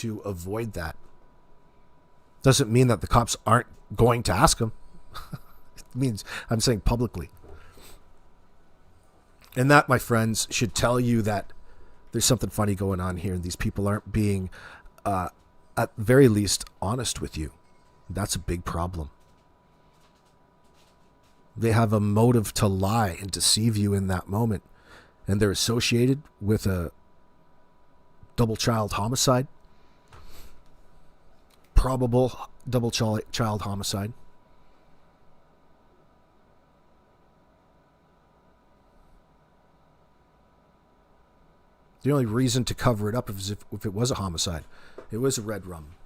to avoid that. Doesn't mean that the cops aren't going to ask him. It means, I'm saying publicly. And that, my friends, should tell you that there's something funny going on here, and these people aren't being, at very least, honest with you. That's a big problem. They have a motive to lie and deceive you in that moment, and they're associated with a double child homicide, probable double child homicide. The only reason to cover it up is if it was a homicide. It was a red rum.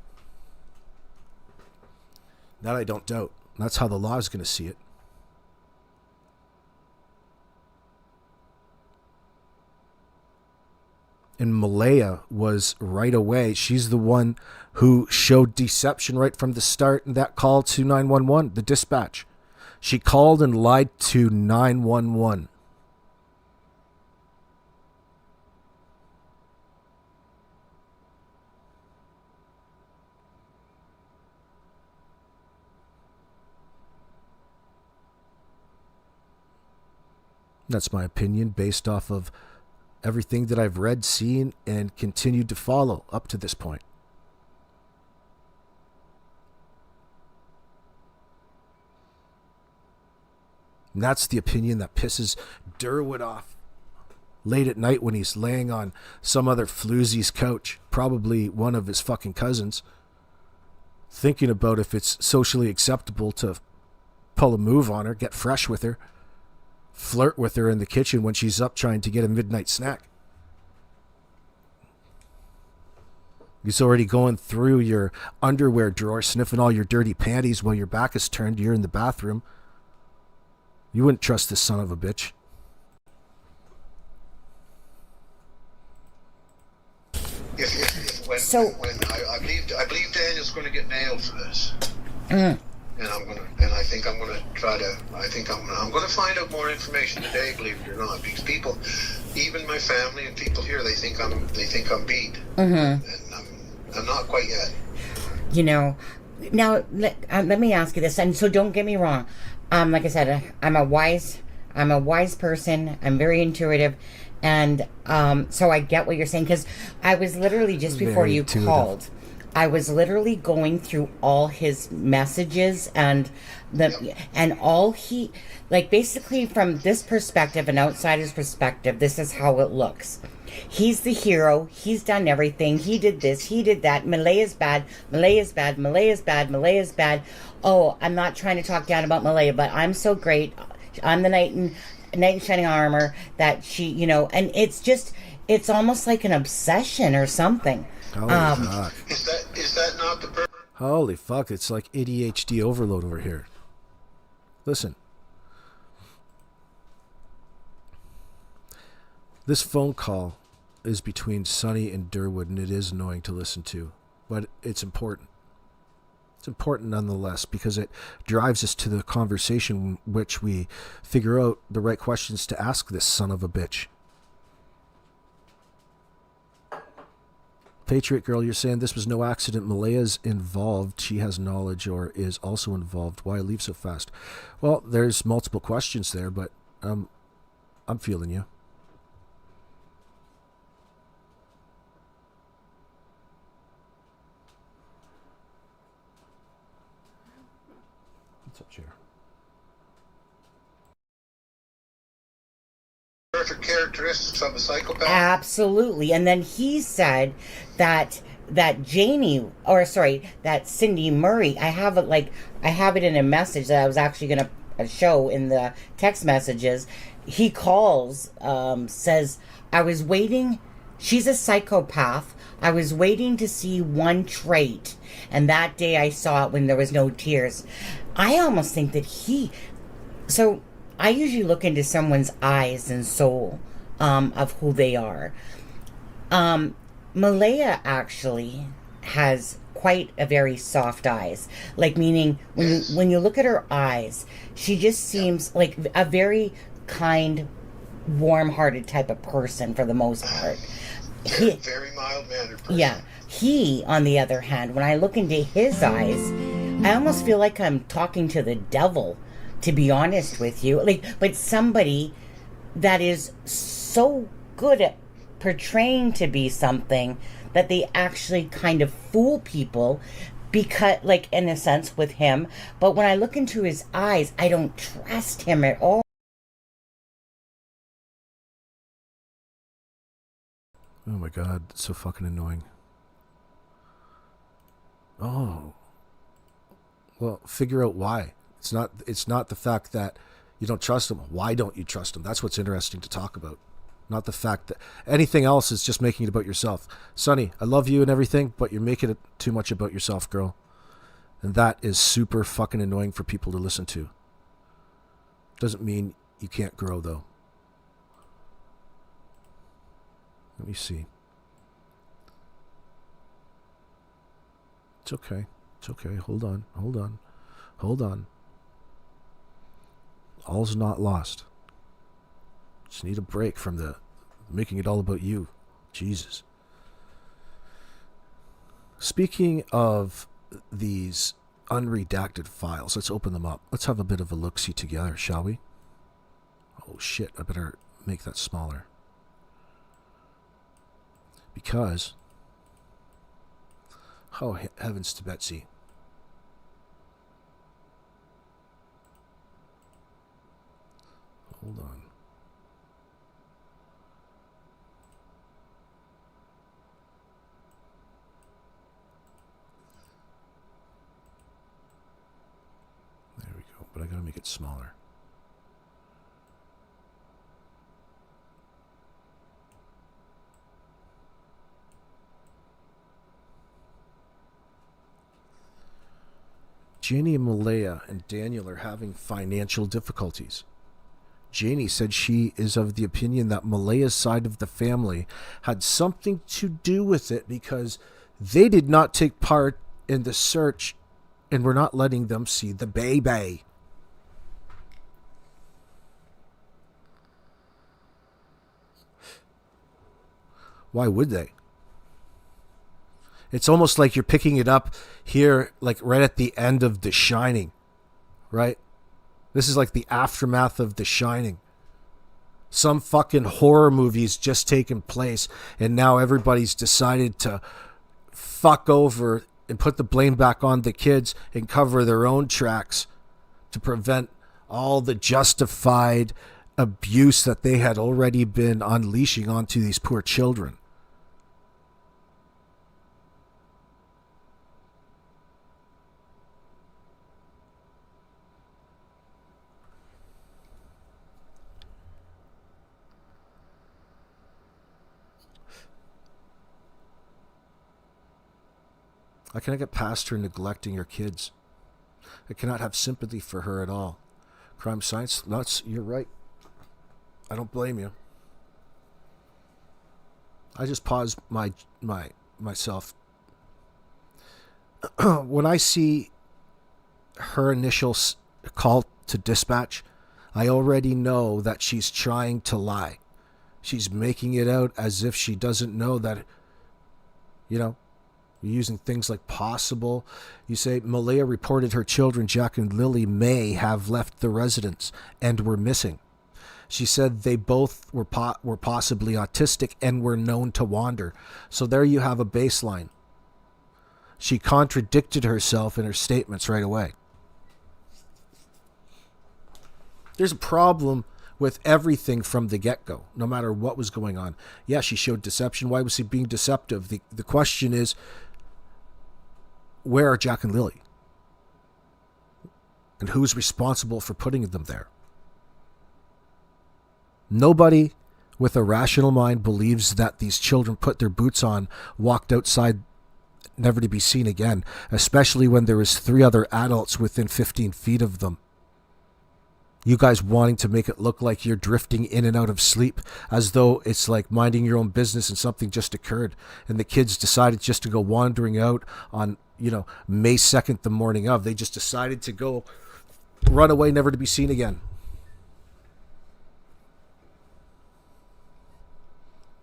That I don't doubt. That's how the law is going to see it. And Malaya was right away. She's the one who showed deception right from the start in that call to 911, the dispatch. She called and lied to 911. That's my opinion based off of everything that I've read, seen, and continued to follow up to this point. And that's the opinion that pisses Derwood off late at night when he's laying on some other floozy's couch, probably one of his fucking cousins, thinking about if it's socially acceptable to pull a move on her, get fresh with her, flirt with her in the kitchen when she's up trying to get a midnight snack. He's already going through your underwear drawer, sniffing all your dirty panties while your back is turned. You're in the bathroom. You wouldn't trust this son of a bitch. I believe Daniel's going to get nailed for this. And I think I'm gonna find out more information today, believe it or not, because people, even my family and people here, they think I'm beat, and I'm not quite yet. You know, now let me ask you this, and so don't get me wrong. Like I said, I'm a wise person. I'm very intuitive, and so I get what you're saying, because I was literally just before you called. I was literally going through all his messages and all he, like, basically from this perspective, an outsider's perspective, this is how it looks. He's the hero. He's done everything. He did this. He did that. Malaya's bad. Malaya's bad. Malaya's bad. Malaya's bad. Oh, I'm not trying to talk down about Malaya, but I'm so great. I'm the knight in shining armor that she, you know, and it's almost like an obsession or something. Holy fuck. Is that not the Holy fuck, it's like ADHD overload over here. Listen. This phone call is between Sonny and Derwood, and it is annoying to listen to, but it's important. It's important nonetheless, because it drives us to the conversation in which we figure out the right questions to ask this son of a bitch. Patriot Girl, you're saying this was no accident. Malaya's involved. She has knowledge or is also involved. Why leave so fast? Well, there's multiple questions there, but I'm feeling you. What's up, chair? perfect characteristics of a psychopath? Absolutely. And then he said that Janie, or sorry, that Cindy Murray, I have it in a message that I was actually going to show in the text messages. He calls, says, I was waiting, she's a psychopath. I was waiting to see one trait, and that day I saw it when there was no tears. I almost think that so I usually look into someone's eyes and soul of who they are. Malaya actually has quite a very soft eyes, like meaning when you look at her eyes, she just seems like a very kind, warm-hearted type of person for the most part. Very mild-mannered person. Yeah. He, on the other hand, when I look into his eyes, I almost feel like I'm talking to the devil, to be honest with you. Like, but somebody that is so good at portraying to be something that they actually kind of fool people, because, like, in a sense with him. But when I look into his eyes, I don't trust him at all. Oh my god, it's so fucking annoying. Oh. Well, figure out why. It's not the fact that you don't trust him. Why don't you trust him? That's what's interesting to talk about. Not the fact that anything else is just making it about yourself. Sonny, I love you and everything, but you're making it too much about yourself, girl. And that is super fucking annoying for people to listen to. Doesn't mean you can't grow, though. Let me see. It's okay. It's okay. Hold on. Hold on. Hold on. All's not lost. Just need a break from the making it all about you. Jesus. Speaking of these unredacted files, let's open them up. Let's have a bit of a look-see together, shall we? Oh shit, I better make that smaller. Because, oh heavens to Betsy. Hold on. There we go, but I gotta make it smaller. Janie and Malaya and Daniel are having financial difficulties. Janie said she is of the opinion that Malaya's side of the family had something to do with it because they did not take part in the search and were not letting them see the baby. Why would they? It's almost like you're picking it up here, like right at the end of The Shining, right? This is like the aftermath of The Shining. Some fucking horror movie's just taken place, and now everybody's decided to fuck over and put the blame back on the kids and cover their own tracks to prevent all the justified abuse that they had already been unleashing onto these poor children. I cannot get past her neglecting her kids. I cannot have sympathy for her at all. Crime science nuts, you're right. I don't blame you. I just paused myself. When I see her initial call to dispatch, I already know that she's trying to lie. She's making it out as if she doesn't know that, you know, using things like possible. You say Malaya reported her children Jack and Lily may have left the residence and were missing. She said they both were possibly autistic and were known to wander. So there you have a baseline. She contradicted herself in her statements right away. There's a problem with everything from the get-go, no matter what was going on. Yeah, she showed deception. Why was she being deceptive? The question is, where are Jack and Lily? And who's responsible for putting them there? Nobody with a rational mind believes that these children put their boots on, walked outside, never to be seen again, especially when there was 3 other adults within 15 feet of them. You guys wanting to make it look like you're drifting in and out of sleep, as though it's like minding your own business and something just occurred. And the kids decided just to go wandering out on, May 2nd, the morning of. They just decided to go run away, never to be seen again.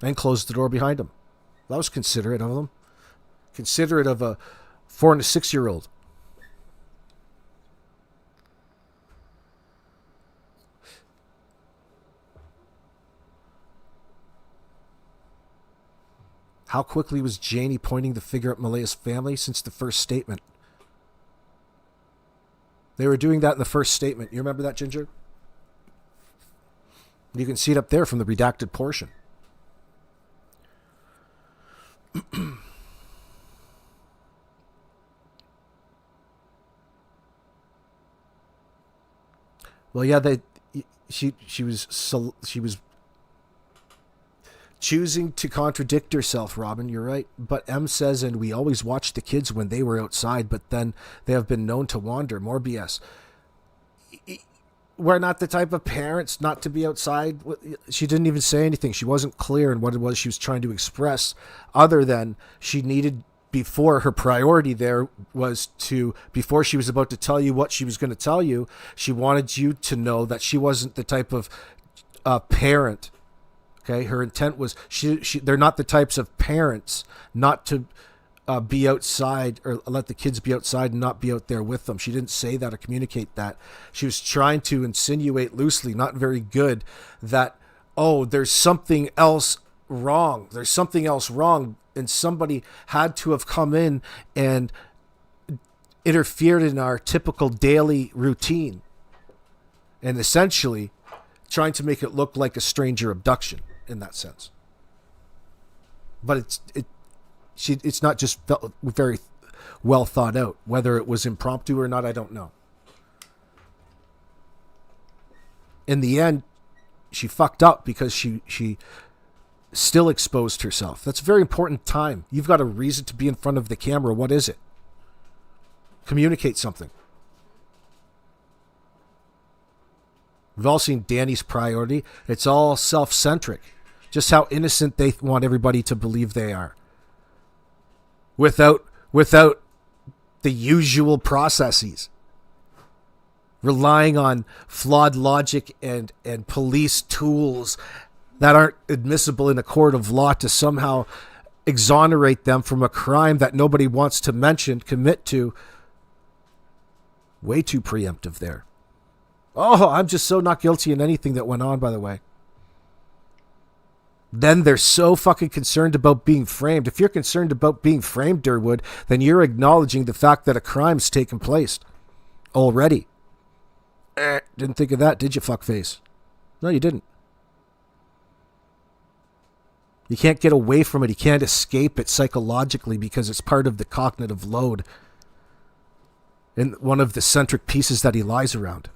And closed the door behind them. That was considerate of them. considerate of a 4 and a 6-year-old. How quickly was Janie pointing the finger at Malaya's family since the first statement? They were doing that in the first statement. You remember that, Ginger? You can see it up there from the redacted portion. Well, yeah, she was choosing to contradict herself, Robin. You're right. But M says, and we always watched the kids when they were outside, but then they have been known to wander. More BS. We're not the type of parents not to be outside. She didn't even say anything. She wasn't clear in what it was she was trying to express, other than she needed, before her priority there was to, before she was about to tell you what she was going to tell you, she wanted you to know that she wasn't the type of parent. Okay, her intent was they're not the types of parents not to be outside or let the kids be outside and not be out there with them. She didn't say that or communicate that. She was trying to insinuate loosely, not very good, that, oh, there's something else wrong. There's something else wrong, and somebody had to have come in and interfered in our typical daily routine, and essentially trying to make it look like a stranger abduction in that sense. But it's not just very well thought out. Whether it was impromptu or not, I don't know. In the end, she fucked up because she still exposed herself. That's a very important time. You've got a reason to be in front of the camera. What is it? Communicate something. We've all seen Danny's priority. It's all self-centric. Just how innocent they want everybody to believe they are. Without the usual processes. Relying on flawed logic and police tools that aren't admissible in a court of law to somehow exonerate them from a crime that nobody wants to mention, commit to. Way too preemptive there. Oh, I'm just so not guilty in anything that went on, by the way. Then they're so fucking concerned about being framed. If you're concerned about being framed, Derwood, then you're acknowledging the fact that a crime's taken place already. Didn't think of that, did you, fuckface? No, you didn't. You can't get away from it. You can't escape it psychologically because it's part of the cognitive load and one of the centric pieces that he lies around.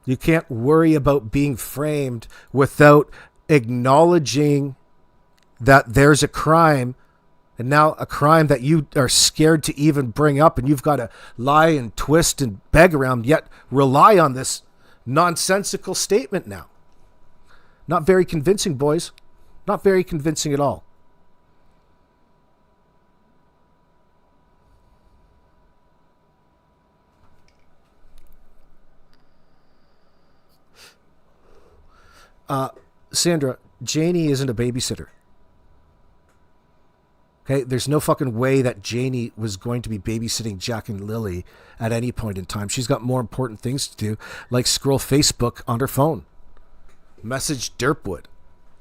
You can't worry about being framed without acknowledging that there's a crime, and now a crime that you are scared to even bring up, and you've got to lie and twist and beg around, yet rely on this nonsensical statement now. Not very convincing, boys. Not very convincing at all. Sandra, Janie isn't a babysitter. Okay, there's no fucking way that Janie was going to be babysitting Jack and Lily at any point in time. She's got more important things to do, like scroll Facebook on her phone, message Derwood,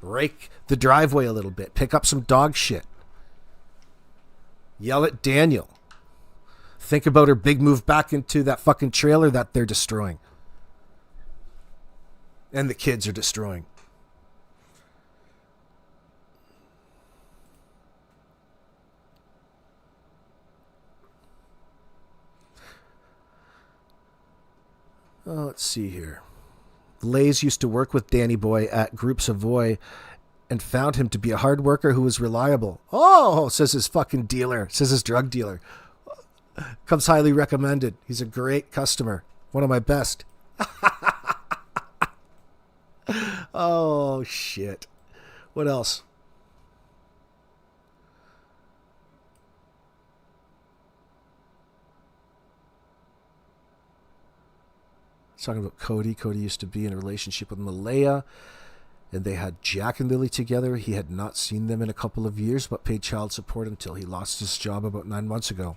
rake the driveway a little bit, pick up some dog shit, yell at Daniel, think about her big move back into that fucking trailer that they're destroying. And the kids are destroying. Let's see here. Lays used to work with Danny Boy at Group Savoy and found him to be a hard worker who was reliable. Oh, says his fucking dealer. Says his drug dealer. Comes highly recommended. He's a great customer. One of my best. Oh, shit. What else? Talking about Cody. Cody used to be in a relationship with Malaya and they had Jack and Lily together. He had not seen them in a couple of years, but paid child support until he lost his job about 9 months ago.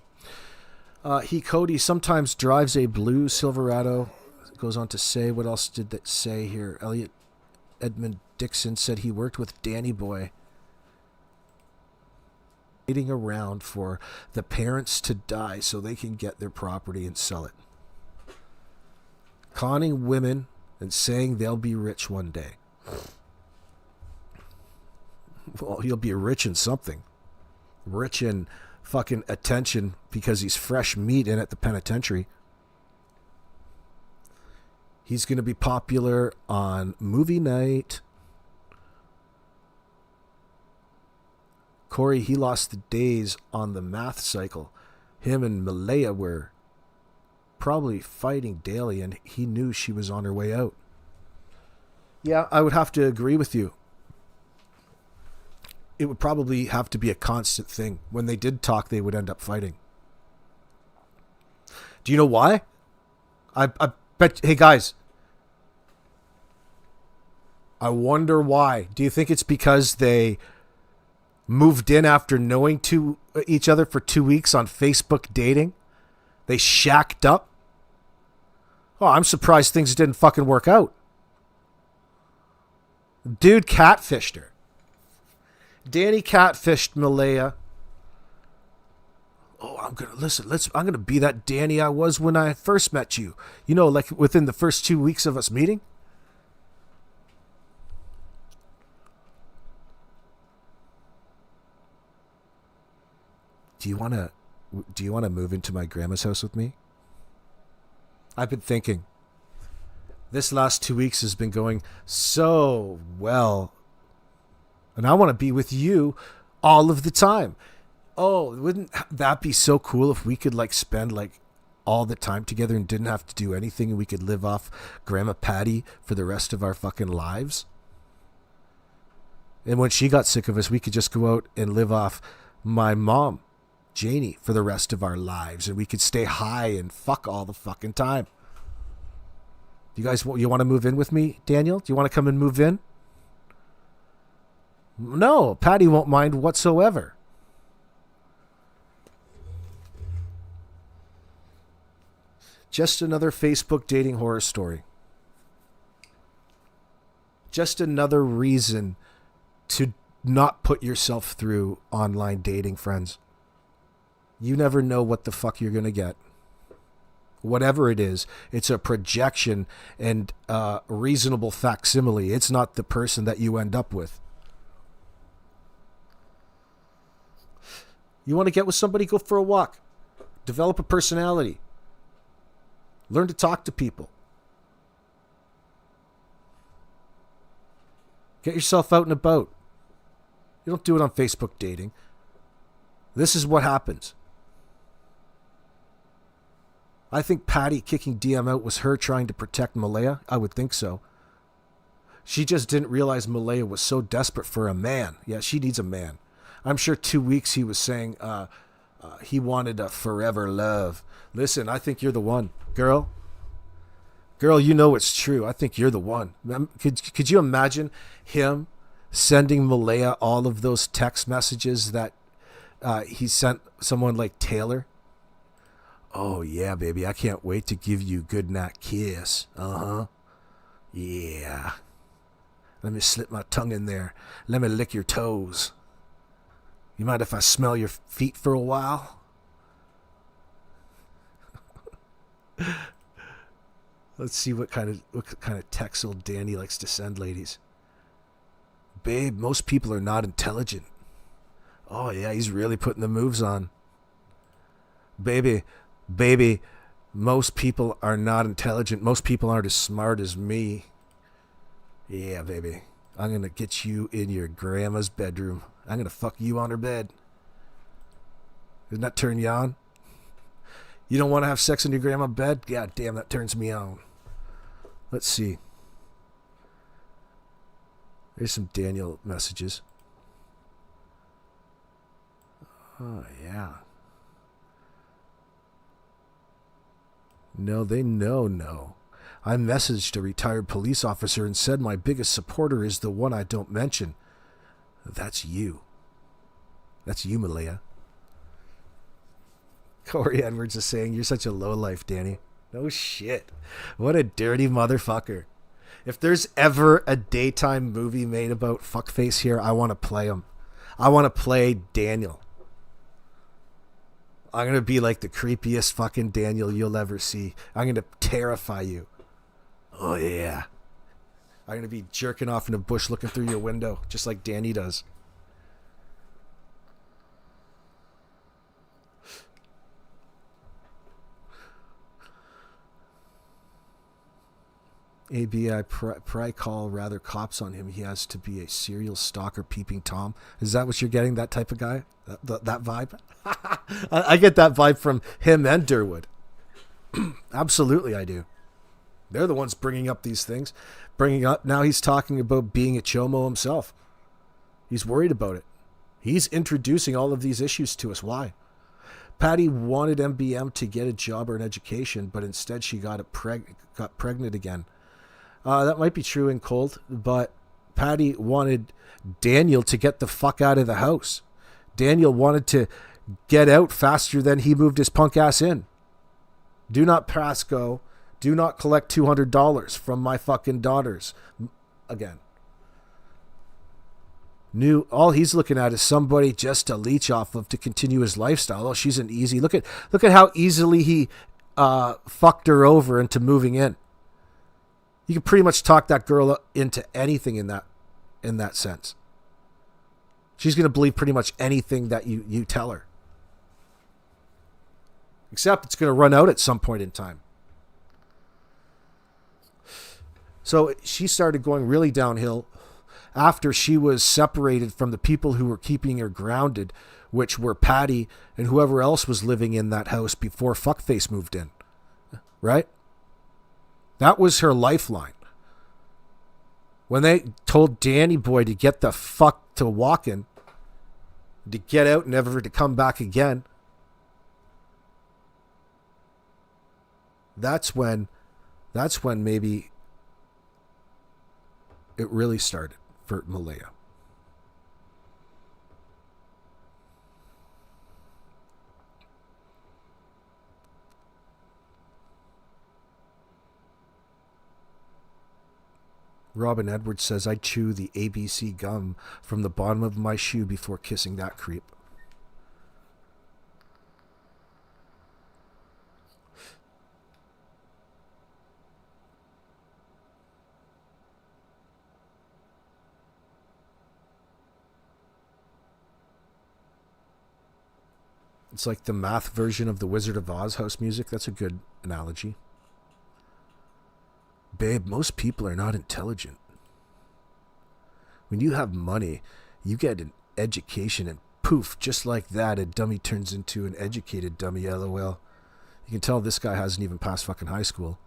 Cody, sometimes drives a blue Silverado. Goes on to say, what else did that say here? Elliot Edmund Dixon said he worked with Danny Boy, waiting around for the parents to die so they can get their property and sell it. Conning women and saying they'll be rich one day. Well, he'll be rich in something. Rich in fucking attention because he's fresh meat in at the penitentiary. He's going to be popular on movie night. Corey, he lost the days on the math cycle. Him and Malaya were probably fighting daily, and he knew she was on her way out. Yeah, I would have to agree with you. It would probably have to be a constant thing. When they did talk, they would end up fighting. Do you know why? I bet, hey guys, I wonder why. Do you think it's because they moved in after knowing each other for 2 weeks on Facebook dating? They shacked up? Oh, I'm surprised things didn't fucking work out. Dude catfished her. Danny catfished Malaya. Oh, I'm gonna be that Danny I was when I first met you. You know, like within the first 2 weeks of us meeting. Do you want to move into my grandma's house with me? I've been thinking. This last 2 weeks has been going so well. And I want to be with you all of the time. Oh, wouldn't that be so cool if we could like spend like all the time together and didn't have to do anything, and we could live off Grandma Patty for the rest of our fucking lives? And when she got sick of us, we could just go out and live off my mom, Janie, for the rest of our lives, and we could stay high and fuck all the fucking time. You want to move in with me, Daniel? Do you want to come and move in? No, Patty won't mind whatsoever. Just another Facebook dating horror story. Just another reason to not put yourself through online dating, friends. You never know what the fuck you're going to get. Whatever it is, it's a projection and reasonable facsimile. It's not the person that you end up with. You want to get with somebody, go for a walk. Develop a personality. Learn to talk to people. Get yourself out and about. You don't do it on Facebook dating. This is what happens. I think Patty kicking DM out was her trying to protect Malaya. I would think so. She just didn't realize Malaya was so desperate for a man. Yeah, she needs a man. I'm sure 2 weeks he was saying he wanted a forever love. Listen, I think you're the one. Girl, you know it's true. I think you're the one. Could you imagine him sending Malaya all of those text messages that he sent someone like Taylor? Oh, yeah, baby. I can't wait to give you a good night kiss. Uh-huh. Yeah. Let me slip my tongue in there. Let me lick your toes. You mind if I smell your feet for a while? Let's see what kind of text old Danny likes to send ladies. Babe, most people are not intelligent. Oh, yeah, he's really putting the moves on. Baby, most people are not intelligent. Most people aren't as smart as me. Yeah, baby. I'm going to get you in your grandma's bedroom. I'm going to fuck you on her bed. Doesn't that turn you on? You don't want to have sex in your grandma's bed? God damn, that turns me on. Let's see. There's some Daniel messages. Oh, yeah. No, they know no. I messaged a retired police officer and said my biggest supporter is the one I don't mention. That's you. That's you, Malaya. Corey Edwards is saying, you're such a lowlife, Danny. No shit. What a dirty motherfucker. If there's ever a daytime movie made about fuckface here, I want to play him. I want to play Daniel. I'm going to be like the creepiest fucking Daniel you'll ever see. I'm going to terrify you. Oh, yeah. I'm going to be jerking off in a bush looking through your window, just like Danny does. ABI pry call rather cops on him. He has to be a serial stalker peeping Tom. Is that what you're getting, that type of guy? That vibe? I get that vibe from him and Derwood. Absolutely I do. They're the ones bringing up these things. Now he's talking about being a chomo himself. He's worried about it. He's introducing all of these issues to us. Why? Patty wanted MBM to get a job or an education, but instead she got pregnant again. That might be true in cold, but Patty wanted Daniel to get the fuck out of the house. Daniel wanted to get out faster than he moved his punk ass in. Do not pass go. Do not collect $200 from my fucking daughters. Again. All he's looking at is somebody just to leech off of to continue his lifestyle. Oh, she's an easy. Look at how easily he fucked her over into moving in. You can pretty much talk that girl into anything in that sense. She's going to believe pretty much anything that you tell her. Except it's going to run out at some point in time. So she started going really downhill after she was separated from the people who were keeping her grounded, which were Patty and whoever else was living in that house before Fuckface moved in. Right? That was her lifeline. When they told Danny Boy to get the fuck to walking, to get out and never to come back again, that's when maybe it really started for Malaya. Robin Edwards says, I chew the ABC gum from the bottom of my shoe before kissing that creep. It's like the math version of the Wizard of Oz house music. That's a good analogy. Babe, most people are not intelligent. When you have money, you get an education and poof, just like that, a dummy turns into an educated dummy, LOL. You can tell this guy hasn't even passed fucking high school.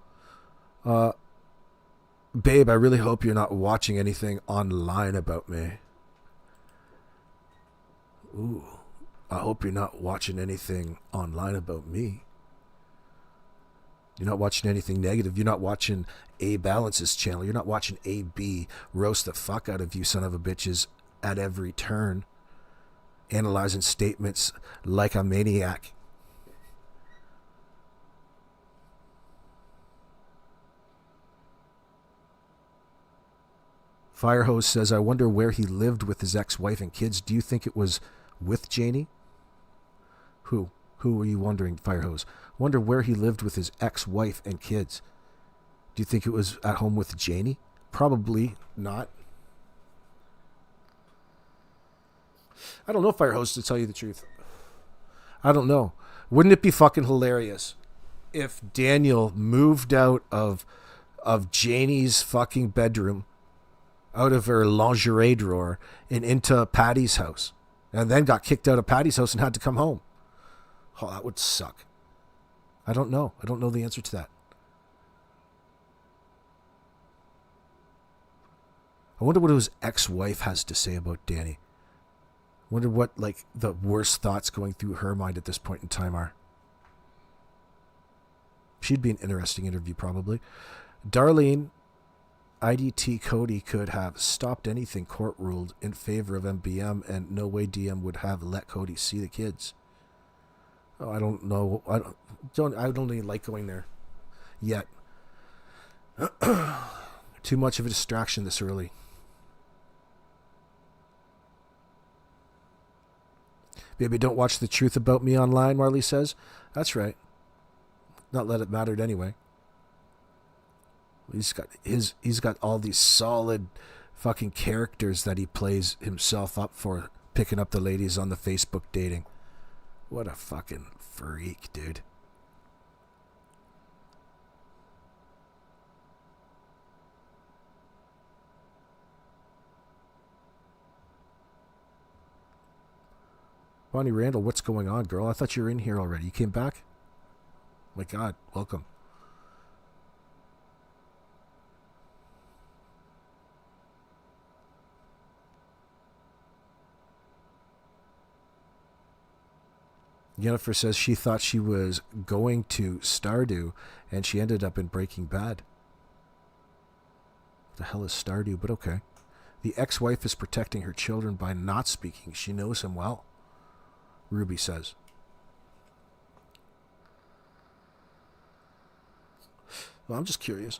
Babe, I really hope you're not watching anything online about me. Ooh, I hope you're not watching anything online about me. You're not watching anything negative. You're not watching A Balance's channel. You're not watching AB roast the fuck out of you son of a bitches at every turn. Analyzing statements like a maniac. Firehose says, I wonder where he lived with his ex-wife and kids. Do you think it was with Janie? Who are you wondering, Firehose? Wonder where he lived with his ex-wife and kids. Do you think it was at home with Janie? Probably not. I don't know, Firehose, to tell you the truth. I don't know. Wouldn't it be fucking hilarious if Daniel moved out of Janie's fucking bedroom, out of her lingerie drawer, and into Patty's house, and then got kicked out of Patty's house and had to come home? Oh, that would suck. I don't know. I don't know the answer to that. I wonder what his ex-wife has to say about Danny. I wonder what, like, the worst thoughts going through her mind at this point in time are. She'd be an interesting interview, probably. Darlene, IDT Cody could have stopped anything court ruled in favor of MBM, and no way DM would have let Cody see the kids. Oh, I don't know. I don't even like going there yet. Too much of a distraction this early. Baby, don't watch The Truth About Me online, Marley says. That's right. Not that it mattered anyway. He's got all these solid fucking characters that he plays himself up for picking up the ladies on the Facebook dating. What a fucking freak, dude. Bonnie Randall, what's going on, girl? I thought you were in here already. You came back? My God, welcome. Jennifer says she thought she was going to Stardew, and she ended up in Breaking Bad. What the hell is Stardew? But okay. The ex-wife is protecting her children by not speaking. She knows him well, Ruby says. Well, I'm just curious.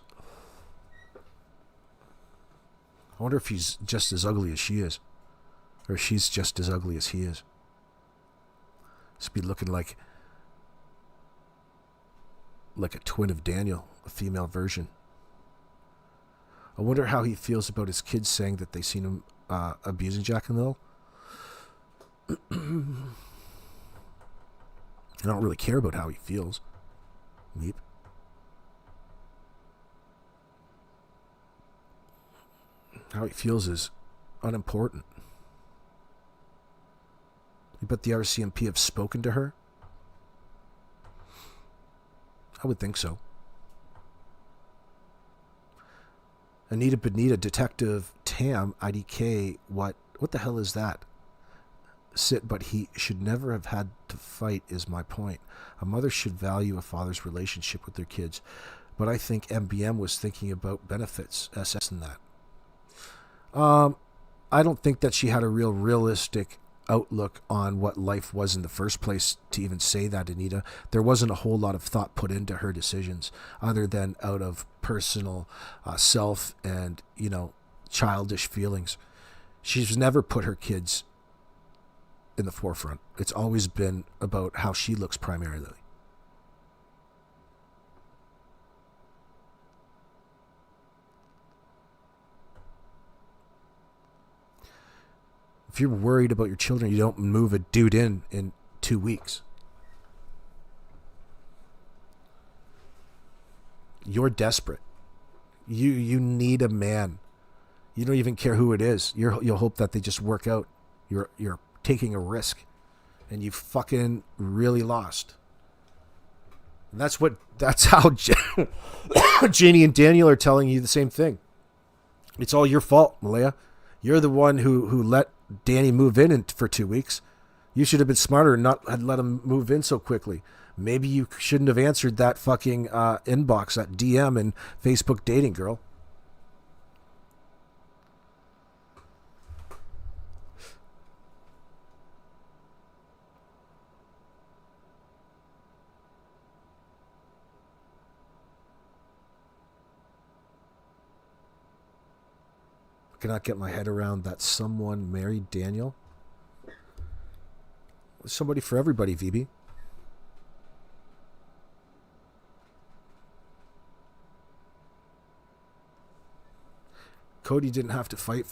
I wonder if he's just as ugly as she is. Or she's just as ugly as he is. Just be looking like a twin of Daniel, a female version. I wonder how he feels about his kids saying that they seen him abusing Jack and Lil. I don't really care about how he feels. Meep. How he feels is unimportant. You bet the RCMP have spoken to her? I would think so. Anita Benita, Detective Tam, IDK, what the hell is that? Sit, but he should never have had to fight is my point. A mother should value a father's relationship with their kids, but I think MBM was thinking about benefits, SS and that. I don't think that she had a realistic outlook on what life was in the first place to even say that, Anita. There wasn't a whole lot of thought put into her decisions other than out of personal self and, childish feelings. She's never put her kids in the forefront. It's always been about how she looks primarily. If you're worried about your children, you don't move a dude in 2 weeks. You're desperate. You need a man. You don't even care who it is. You'll hope that they just work out. You're taking a risk, and you fucking really lost. And that's how Janie and Daniel are telling you the same thing. It's all your fault, Malaya. You're the one who let Danny move in for 2 weeks. You should have been smarter and not had let him move in so quickly. Maybe you shouldn't have answered that fucking inbox, that DM and Facebook dating, girl. Cannot get my head around that someone married Daniel. Somebody for everybody, VB. Cody didn't have to fight